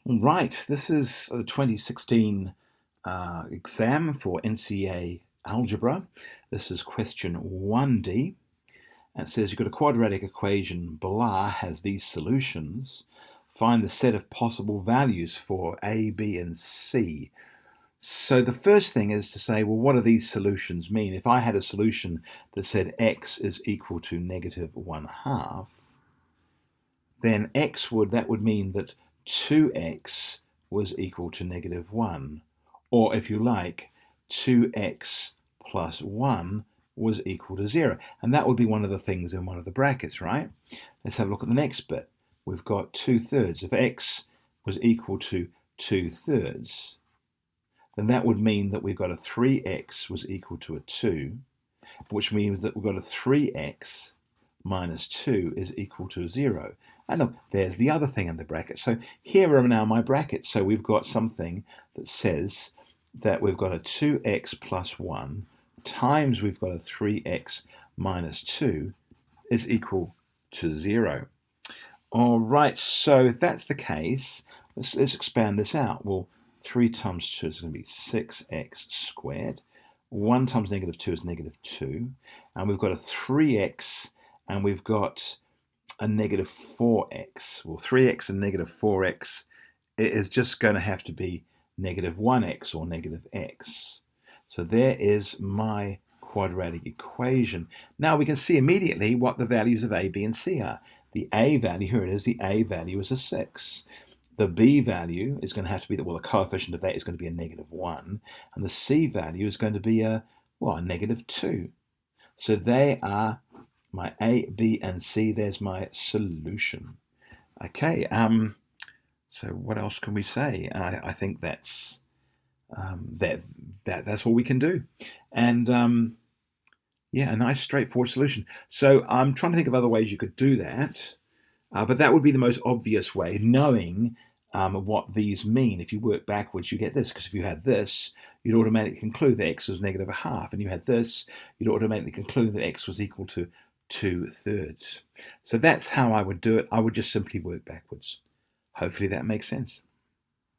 Right, this is a 2016 exam for NCEA Algebra. This is question 1d. And it says you've got a quadratic equation, blah, has these solutions. Find the set of possible values for A, B, and C. So the first thing is to say, well, what do these solutions mean? If I had a solution that said x is equal to negative 1/2, then that would mean that 2x was equal to negative 1. Or if you like, 2x plus 1 was equal to 0. And that would be one of the things in one of the brackets, right? Let's have a look at the next bit. We've got 2/3. If x was equal to 2/3, then that would mean that we've got a 3x was equal to a 2, which means that we've got a 3x minus 2 is equal to 0. And look, there's the other thing in the bracket. So here are now my brackets. So we've got something that says that we've got a 2x plus 1 times we've got a 3x minus 2 is equal to 0. All right, so if that's the case, let's expand this out. Well, 3 times 2 is going to be 6x squared. 1 times negative 2 is negative 2. And we've got a 3x and we've got a negative 4x. Well, 3x and negative 4x is just going to have to be negative 1x or negative x. So there is my quadratic equation. Now we can see immediately what the values of a, b, and c are. The a value, here it is, the a value is a 6. The b value is going to have to be, well, the coefficient of that is going to be a negative 1. And the c value is going to be a negative 2. So they are my a, b, and c. There's my solution. Okay, so what else can we say? I think that's that's what we can do. And yeah, a nice straightforward solution. So I'm trying to think of other ways you could do that, but that would be the most obvious way, knowing what these mean. If you work backwards, you get this, because if you had this, you'd automatically conclude that x was negative 1/2, and you had this, you'd automatically conclude that x was equal to 2/3. So that's how I would do it. I would just simply work backwards. Hopefully that makes sense.